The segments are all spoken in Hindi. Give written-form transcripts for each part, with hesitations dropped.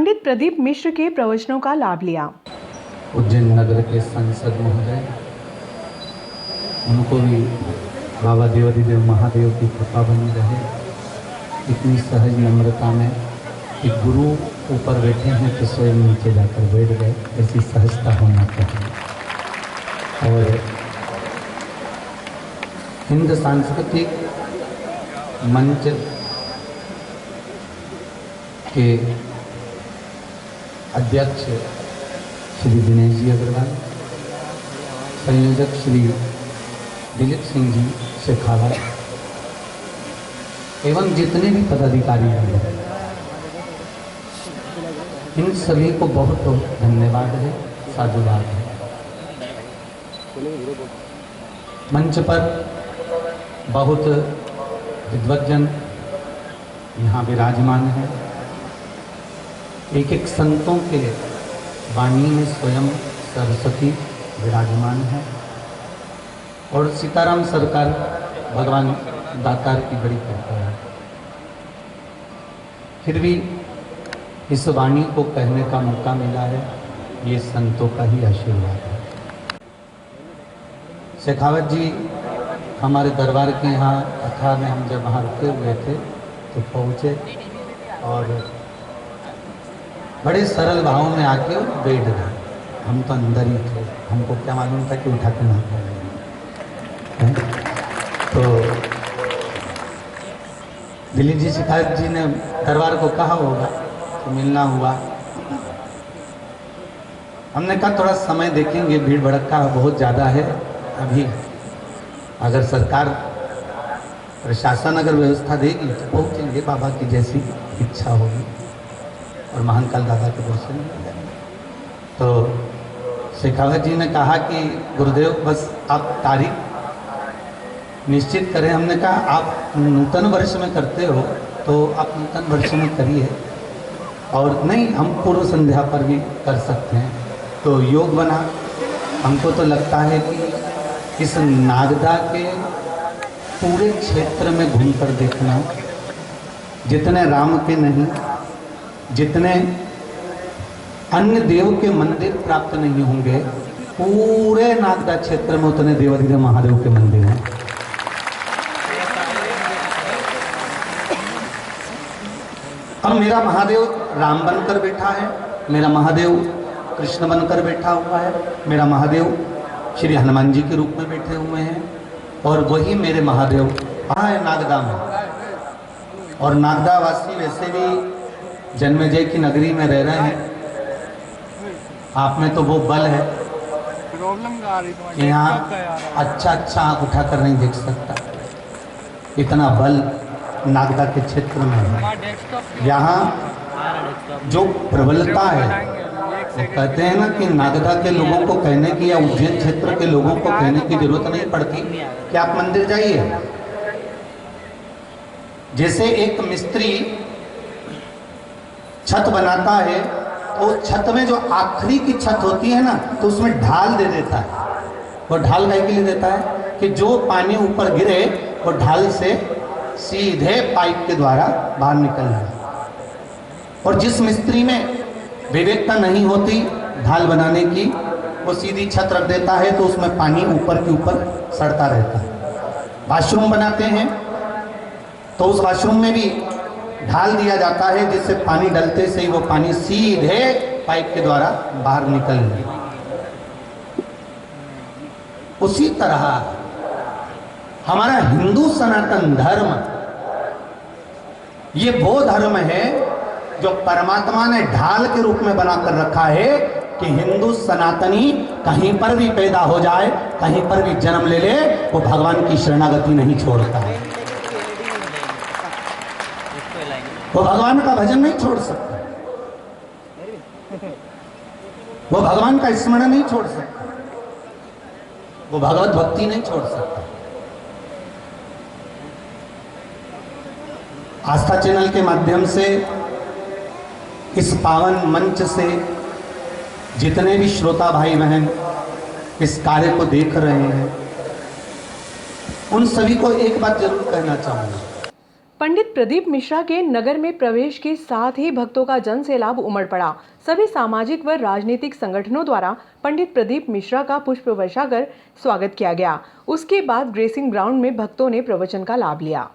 पंडित प्रदीप मिश्र के प्रवचनों का लाभ लिया। उज्जैन नगर के सांसद महोदय, उनको भी बाबा देवाधिदेव महादेव की कृपा बनी रहे। इतनी सहज नम्रता में कि गुरु ऊपर बैठे हैं तो स्वयं नीचे जाकर बैठ गए, ऐसी सहजता होना चाहिए। और हिंद सांस्कृतिक मंच के अध्यक्ष श्री दिनेश जी अग्रवाल, संयोजक श्री दिलीप सिंह जी शेखावत एवं जितने भी पदाधिकारी हैं, इन सभी को बहुत बहुत धन्यवाद है, साधुवाद है। मंच पर बहुत विद्वज्जन यहाँ विराजमान है। एक एक संतों के वाणी में स्वयं सरस्वती विराजमान है और सीताराम सरकार भगवान दातार की बड़ी कृपा है। फिर भी इस वाणी को कहने का मौका मिला है, ये संतों का ही आशीर्वाद है। शेखावत जी हमारे दरबार के यहाँ कथा में हम जब वहाँ रुके हुए थे तो पहुँचे और बड़े सरल भाव में आके बैठ गए। हम तो अंदर ही थे, हमको क्या मालूम था कि उठा के ना करें। तो दिलीप जी शेखावत जी ने दरबार को कहा होगा तो मिलना हुआ। हमने कहा थोड़ा समय देखेंगे, भीड़ भड़का बहुत ज़्यादा है अभी। अगर सरकार प्रशासन अगर व्यवस्था देगी तो पहुँचेंगे, बाबा की जैसी इच्छा होगी और महाकाल दादा के दर्शन मिल जाएंगे। तो शेखावत जी ने कहा कि गुरुदेव बस आप तारीख निश्चित करें। हमने कहा आप नूतन वर्ष में करते हो तो आप नूतन वर्ष में करिए, और नहीं हम पूर्व संध्या पर भी कर सकते हैं। तो योग बना। हमको तो लगता है कि इस नागदा के पूरे क्षेत्र में घूमकर देखना, जितने राम के नहीं, जितने अन्य देव के मंदिर प्राप्त नहीं होंगे, पूरे नागदा क्षेत्र में उतने देवाधिदेव महादेव के मंदिर हैं। अब मेरा महादेव राम बनकर बैठा है, मेरा महादेव कृष्ण बनकर बैठा हुआ है, मेरा महादेव श्री हनुमान जी के रूप में बैठे हुए हैं, और वही मेरे महादेव कहाँ है? नागदा में। और नागदा वासी वैसे भी जन्मेजय की नगरी में रह रहे हैं। आप में तो वो बल है कि यहाँ अच्छा आँख उठा कर नहीं देख सकता, इतना बल नागदा के क्षेत्र में है। यहाँ जो प्रबलता है, वो कहते हैं ना कि नागदा के लोगों को कहने की या उज्जैन क्षेत्र के लोगों को कहने की जरूरत नहीं पड़ती कि आप मंदिर जाइए। जैसे एक मिस्त्री छत बनाता है तो छत में जो आखिरी की छत होती है ना, तो उसमें ढाल दे देता है। वो ढाल काहे के लिए देता है? कि जो पानी ऊपर गिरे वो ढाल से सीधे पाइप के द्वारा बाहर निकल जाए। और जिस मिस्त्री में विवेकता नहीं होती ढाल बनाने की, वो सीधी छत रख देता है तो उसमें पानी ऊपर के ऊपर सड़ता रहता है। वाशरूम बनाते हैं तो उस वाशरूम में भी ढाल दिया जाता है, जिससे पानी डलते से ही वो पानी सीधे पाइप के द्वारा बाहर निकल जाए। उसी तरह हमारा हिंदू सनातन धर्म, ये वो धर्म है जो परमात्मा ने ढाल के रूप में बनाकर रखा है कि हिंदू सनातनी कहीं पर भी पैदा हो जाए, कहीं पर भी जन्म ले ले, वो भगवान की शरणागति नहीं छोड़ता है। वो भगवान का भजन नहीं छोड़ सकता, वो भगवान का स्मरण नहीं छोड़ सकता, वो भगवत भक्ति नहीं छोड़ सकता। आस्था चैनल के माध्यम से इस पावन मंच से जितने भी श्रोता भाई बहन इस कार्य को देख रहे हैं, उन सभी को एक बात जरूर कहना चाहूँगा। पंडित प्रदीप मिश्रा के नगर में प्रवेश के साथ ही भक्तों का जन सैलाब उमड़ पड़ा। सभी सामाजिक व राजनीतिक संगठनों द्वारा पंडित प्रदीप मिश्रा का पुष्प वर्षा कर स्वागत किया गया। उसके बाद ड्रेसिंग ग्राउंड में भक्तों ने प्रवचन का लाभ लिया।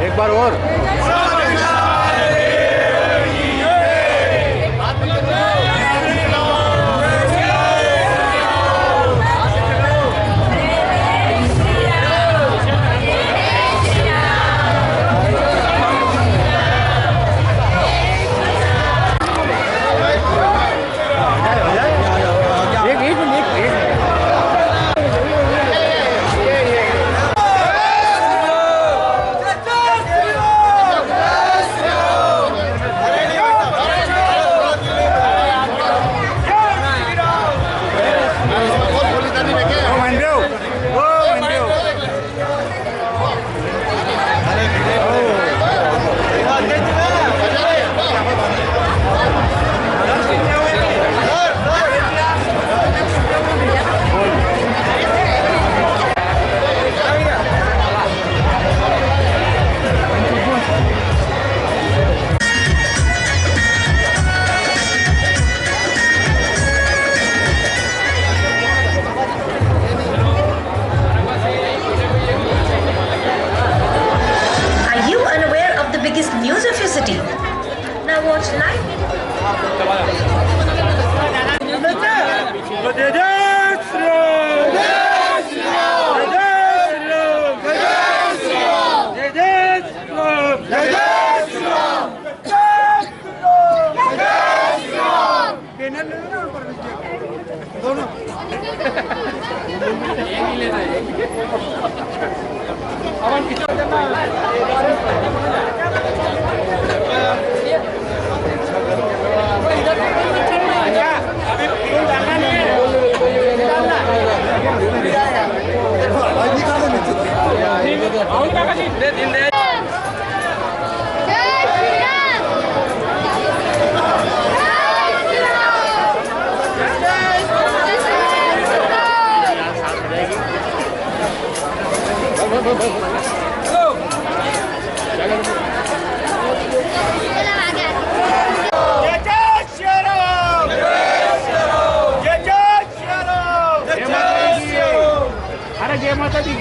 एक बार और news of your city. Now watch live. जय माता दी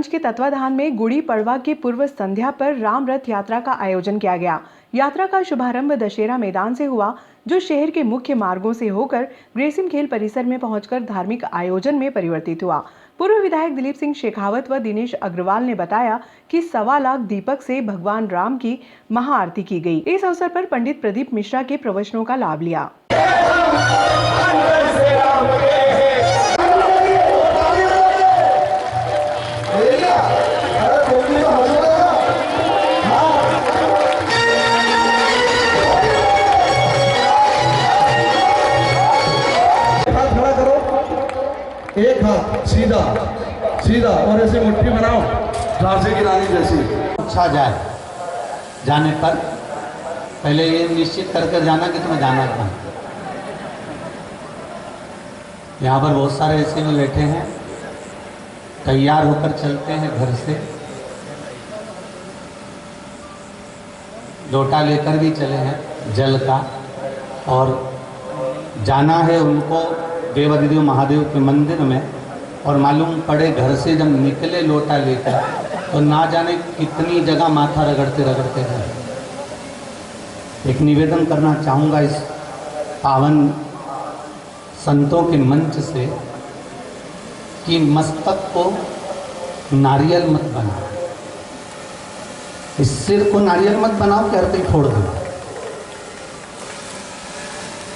मंच के तत्वाधान में गुड़ी पड़वा की पूर्व संध्या पर राम रथ यात्रा का आयोजन किया गया। यात्रा का शुभारंभ दशहरा मैदान से हुआ, जो शहर के मुख्य मार्गों से होकर ग्रेसिम खेल परिसर में पहुंचकर धार्मिक आयोजन में परिवर्तित हुआ। पूर्व विधायक दिलीप सिंह शेखावत व दिनेश अग्रवाल ने बताया कि 1.25 लाख दीपक से भगवान राम की महाआरती की गई। इस अवसर पर पंडित प्रदीप मिश्रा के प्रवचनों का लाभ लिया। एक हाथ सीधा सीधा और ऐसे मुट्ठी बनाओ झांसी की रानी जैसी। अच्छा जाए, जाने पर पहले ये निश्चित कर जाना कि तुम्हें जाना कहाँ। यहाँ पर बहुत सारे ऐसे भी बैठे हैं, तैयार होकर चलते हैं घर से, लोटा लेकर भी चले हैं जल का, और जाना है उनको देवाधिदेव महादेव के मंदिर में। और मालूम पड़े घर से जब निकले लोटा लेकर तो ना जाने कितनी जगह माथा रगड़ते रगड़ते हैं। एक निवेदन करना चाहूँगा इस पावन संतों के मंच से कि मस्तक को नारियल मत बनाओ, इस सिर को नारियल मत बनाओ कि हर कोई फोड़ दो।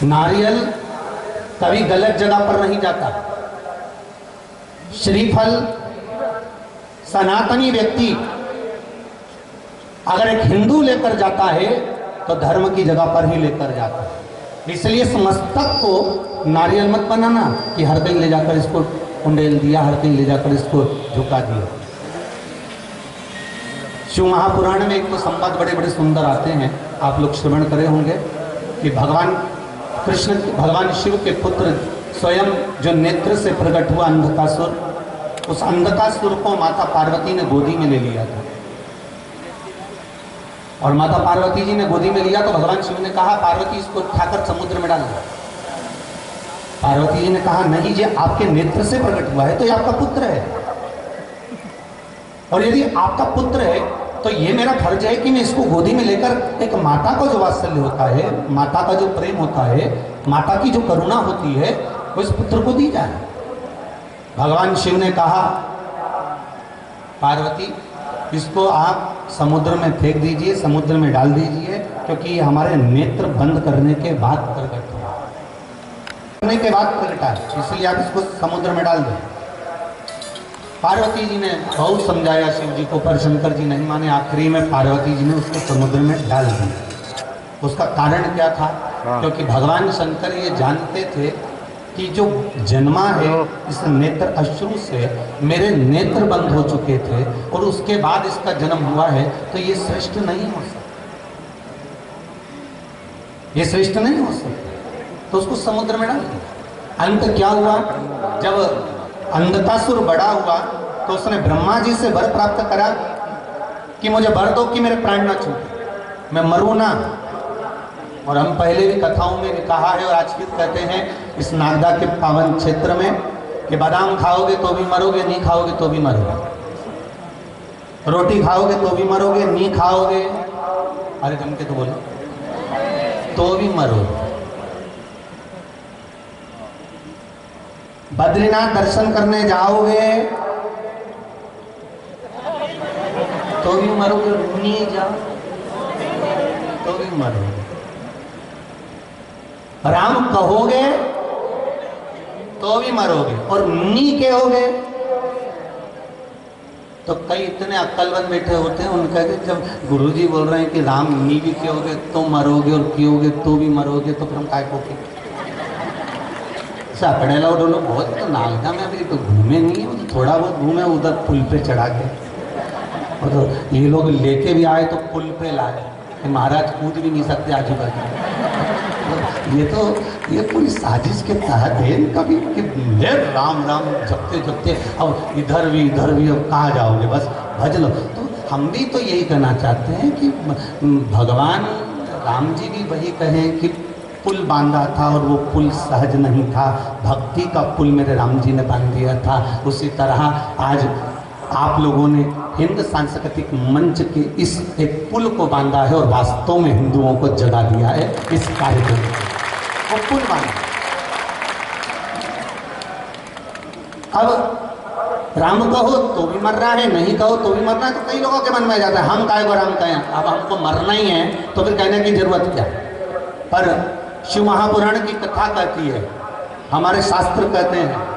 नारियल कभी गलत जगह पर नहीं जाता। श्रीफल सनातनी व्यक्ति अगर एक हिंदू लेकर जाता है तो धर्म की जगह पर ही लेकर जाता है। इसलिए इस मस्तक को नारियल मत बनाना कि हर कहीं ले जाकर इसको कुंडेल दिया, हर कहीं ले जाकर इसको झुका दिया। शिव महापुराण में एक तो संवाद बड़े बड़े सुंदर आते हैं, आप लोग श्रवण करे होंगे कि भगवान कृष्ण, भगवान शिव के पुत्र स्वयं जो नेत्र से प्रकट हुआ अंधकासुर, उस अंधकासुर को माता पार्वती ने गोदी में ले लिया था। और माता पार्वती जी ने गोदी में लिया तो भगवान शिव ने कहा पार्वती इसको उठाकर समुद्र में डाल दो। पार्वती जी ने कहा नहीं जी, आपके नेत्र से प्रकट हुआ है तो ये आपका पुत्र है, और यदि आपका पुत्र है तो ये मेरा फर्ज है कि मैं इसको गोदी में लेकर, एक माता का जो वात्सल्य होता है, माता का जो प्रेम होता है, माता की जो करुणा होती है, वो इस पुत्र को दी जाए। भगवान शिव ने कहा पार्वती इसको आप समुद्र में फेंक दीजिए, समुद्र में डाल दीजिए, क्योंकि ये हमारे नेत्र बंद करने के बाद प्रकट हुआ, करने के बाद प्रकटा है, इसलिए आप इसको समुद्र में डाल दें। पार्वती जी ने बहुत समझाया शिव जी को, पर शंकर जी नहीं माने। आखिरी में पार्वती जी ने उसको समुद्र में डाल दिया। उसका कारण क्या था? क्योंकि भगवान शंकर ये जानते थे कि जो जन्मा है इस नेत्र अश्रु से, मेरे नेत्र बंद हो चुके थे और उसके बाद इसका जन्म हुआ है, तो ये श्रेष्ठ नहीं हो सकता, ये श्रेष्ठ नहीं हो सकता, तो उसको समुद्र में डाल दिया। अंत क्या हुआ? जब अंधकासुर बड़ा हुआ तो उसने ब्रह्मा जी से वर प्राप्त करा कि मुझे वर दो कि मेरे प्राण ना छूटे, मैं मरूं ना। और हम पहले भी कथाओं में भी कहा है और आज फिर कहते हैं इस नागदा के पावन क्षेत्र में कि बादाम खाओगे तो भी मरोगे, नहीं खाओगे तो भी मरोगे, रोटी खाओगे तो भी मरोगे, नहीं खाओगे, अरे जम के तो बोलो, तो भी मरोगे। बद्रीनाथ दर्शन करने जाओगे तो भी मरोगे, नहीं जाओ तो भी मरोगे। राम कहोगे तो भी मरोगे, और नी कहोगे तो कई इतने अक्लमंद बैठे होते हैं, उनका कि जब गुरुजी बोल रहे हैं कि राम नी भी कहोगे तो मरोगे और कहोगे तो भी मरोगे, तो फिर हम काय को पड़ेला वो लोग बहुत तो नागदा में अभी तो घूमे नहीं है, तो थोड़ा बहुत घूमे उधर पुल पे चढ़ा के, और तो ये लोग लेके भी आए तो पुल पे लाए, महाराज कूद भी नहीं सकते आजू बाजू। ये पूरी साजिश के तहत है कभी कि राम राम जपते जपते अब इधर भी अब कहाँ जाओगे, बस भज लो। तो हम भी तो यही कहना चाहते हैं कि भगवान राम जी भी वही कहें कि पुल बांधा था और वो पुल सहज नहीं था, भक्ति का पुल मेरे राम जी ने बांध दिया था। उसी तरह आज आप लोगों ने हिंद सांस्कृतिक मंच के इस एक पुल को बांधा है और वास्तव में हिंदुओं को जगा दिया है इस कार्यक्रम में। वो पुल बांधा। अब राम कहो तो भी मर रहा है, नहीं कहो तो भी मरना है, तो कई लोगों के मन में जाता है हम काय को राम कहें, अब हमको मरना ही है तो फिर कहने की जरूरत क्या। पर शिव महापुराण की कथा कहती है, हमारे शास्त्र कहते हैं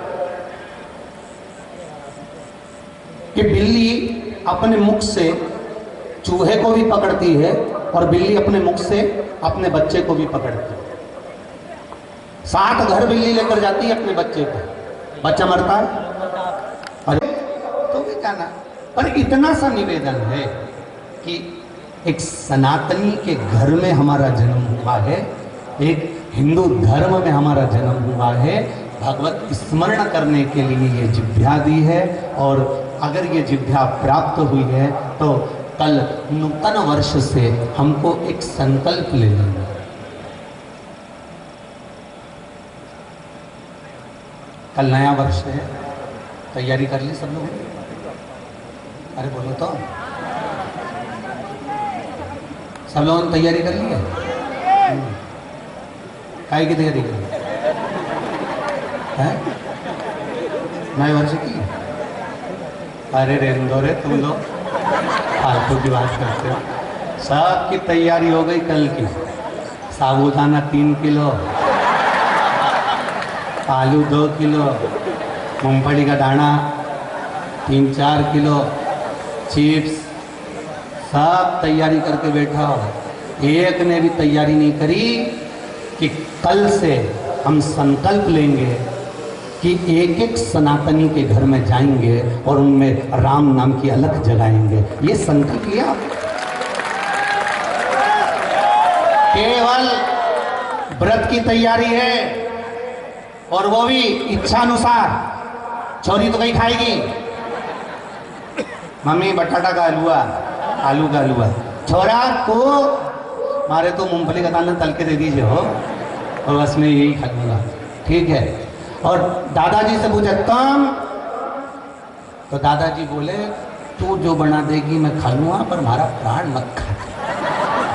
कि बिल्ली अपने मुख से चूहे को भी पकड़ती है और बिल्ली अपने मुख से अपने बच्चे को भी पकड़ती है। 7 घर बिल्ली लेकर जाती है अपने बच्चे को, बच्चा मरता है अरे तो भी जाना। पर इतना सा निवेदन है कि एक सनातनी के घर में हमारा जन्म हुआ है, एक हिंदू धर्म में हमारा जन्म हुआ है, भगवत स्मरण करने के लिए ये जिह्वा दी है। और अगर ये जिह्वा प्राप्त हुई है तो कल नूतन वर्ष से हमको एक संकल्प ले लेना। कल नया वर्ष है, तैयारी कर ली सब लोगों ने? अरे बोलो तो, सब लोगों ने तैयारी कर ली है? काय की तैयारी कर ली है? नए वर्ष की? अरे रेंदो रे तुम लोग फालतू की बात करते हो। सब की तैयारी हो गई कल की। साबूदाना 3 किलो, आलू 2 किलो, मूंगफली का दाना 3-4 किलो, चिप्स, सब तैयारी करके बैठा हो। एक ने भी तैयारी नहीं करी कि कल से हम संकल्प लेंगे कि एक एक सनातनी के घर में जाएंगे और उनमें राम नाम की अलख जगाएंगे। ये संकल्प लिया। केवल व्रत की तैयारी है और वो भी इच्छानुसार। छोरी तो कहीं खाएगी, मम्मी बटाटा का हलवा, आलू का हलवा। छोरा को मारे तो मूंगफली का दाना तल के दे दीजिए हो और बस मैं यही खा लूँगा, ठीक है। और दादाजी से पूछा कम, तो दादाजी बोले तू जो बना देगी मैं खा लूँगा पर हमारा प्राण मत खा।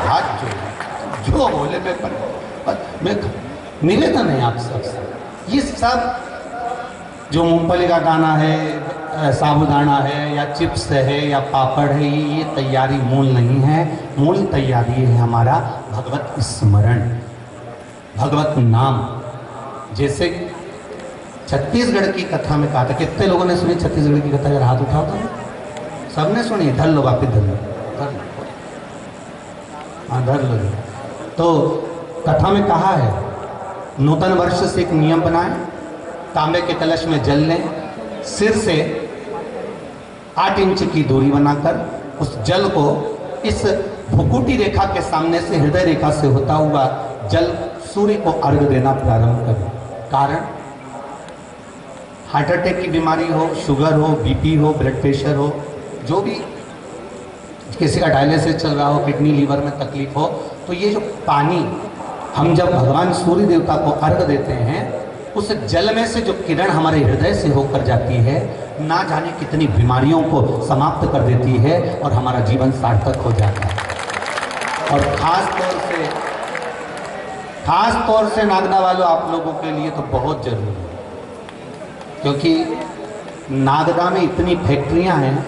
हाथ जो बोले मैं निवेदन है आप सबसे, ये सब जो मूंगफली का दाना है, साबूदाना है या चिप्स है या पापड़ है, ये तैयारी मूल नहीं है। मूल तैयारी है हमारा भगवत स्मरण, भगवत नाम। जैसे छत्तीसगढ़ की कथा में कहा था, कितने लोगों ने सुनी छत्तीसगढ़ की कथा? जरा हाथ उठाओ तो। सबने सुनी? धर लो वापिस, धर लो, हाँ धर लो। तो कथा में कहा है नूतन वर्ष से एक नियम बनाए, तांबे के कलश में जल लें, सिर से 8 इंच की दूरी बनाकर उस जल को इस भुकुटी रेखा के सामने से, हृदय रेखा से होता हुआ जल सूर्य को अर्घ देना प्रारंभ करें। कारण हार्ट अटैक की बीमारी हो, शुगर हो, बीपी हो, ब्लड प्रेशर हो, जो भी किसी का डायलिसिस चल रहा हो, किडनी लीवर में तकलीफ हो, तो ये जो पानी हम जब भगवान सूर्य देवता को अर्घ देते हैं, उस जल में से जो किरण हमारे हृदय से होकर जाती है, ना जाने कितनी बीमारियों को समाप्त कर देती है और हमारा जीवन सार्थक हो जाता है। और खास तौर से नागदा वालों, आप लोगों के लिए तो बहुत जरूरी है, क्योंकि नागदा में इतनी फैक्ट्रियां हैं,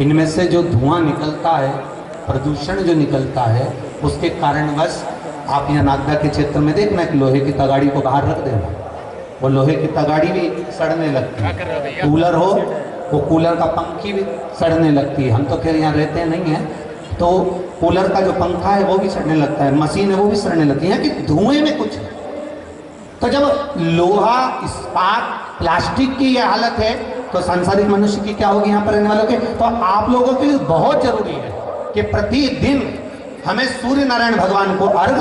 इनमें से जो धुआं निकलता है, प्रदूषण जो निकलता है, उसके कारणवश आप यहाँ नागदा के क्षेत्र में देखना कि लोहे की तगाड़ी को बाहर रख देना, वो लोहे की तगाड़ी भी सड़ने लगती है। कूलर हो, वो कूलर का पंखी भी सड़ने लगती है। हम तो खैर यहाँ रहते नहीं हैं, तो कूलर का जो पंखा है वो भी सड़ने लगता है, मशीन है वो भी सड़ने लगती है कि धुएं में कुछ। तो जब लोहा, इस्पात, प्लास्टिक की यह हालत है, तो सांसारिक मनुष्य की क्या होगी यहाँ पर रहने वालों के? तो आप लोगों के लिए बहुत जरूरी है कि प्रतिदिन हमें सूर्य नारायण भगवान को अर्घ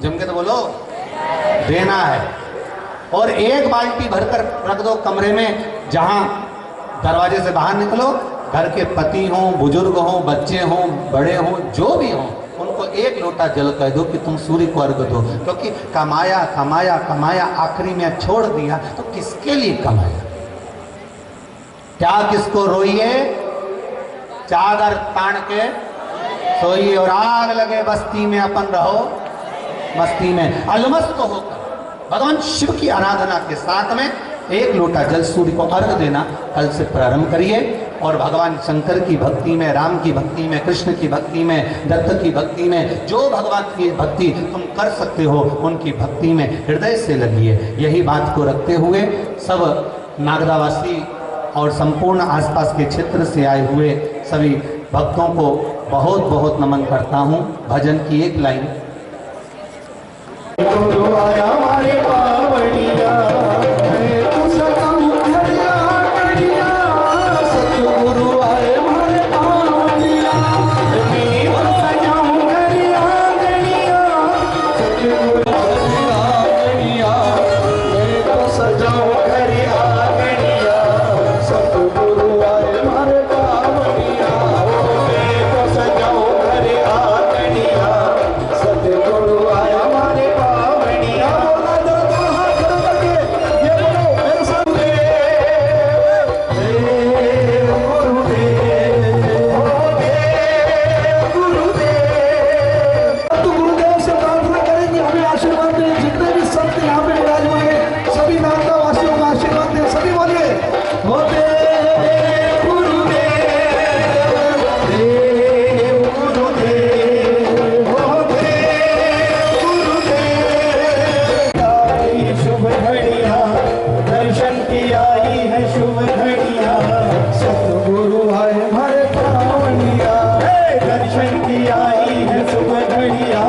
जम के तो बोलो देना है। और 1 बाल्टी भरकर रख दो कमरे में, जहां दरवाजे से बाहर निकलो, घर के पति हों, बुजुर्ग हों, बच्चे हों, बड़े हों, जो भी हों, उनको 1 लोटा जल कह दो कि तुम सूर्य को अर्घ दो। क्योंकि कमाया कमाया कमाया, आखिरी में छोड़ दिया तो किसके लिए कमाया? क्या किसको रोइए, चादर तान के सोइए, और आग लगे बस्ती में अपन रहो मस्ती में। अलमस्त होकर भगवान शिव की आराधना के साथ में एक लोटा जल सूर्य को अर्घ देना कल से प्रारंभ करिए, और भगवान शंकर की भक्ति में, राम की भक्ति में, कृष्ण की भक्ति में, दत्त की भक्ति में, जो भगवान की भक्ति तुम कर सकते हो उनकी भक्ति में हृदय से लगिए। यही बात को रखते हुए सब नागदावासी और संपूर्ण आसपास के क्षेत्र से आए हुए सभी भक्तों को बहुत बहुत नमन करता हूँ। भजन की एक लाइन। गुरु आया हमारे पावड़िया, मैं तो सताऊं हरिया करिया, सतगुरु आए हमारे पावड़िया, मैं तो सजाऊं हरिया करिया, सतगुरु हरिया करिया, मैं तो सजाऊं हरिया करिया, सतगुरु आए हमारे पावड़िया, मैं तो सजाऊं हरिया करिया, सतगुरु आया हमारे पावड़िया। गुरुदेव से प्रार्थना करेंगे हमें आशीर्वाद दें, जितने भी संत यहाँ पे विराजमान हैं सभी नागदा वासियों का आशीर्वाद दें। सभी बोलिए होते शुभ घड़िया, दर्शन की आई है शुभ घड़िया, सतगुरु आए हमारे पावड़िया, दर्शन की आई है शुभ घड़िया,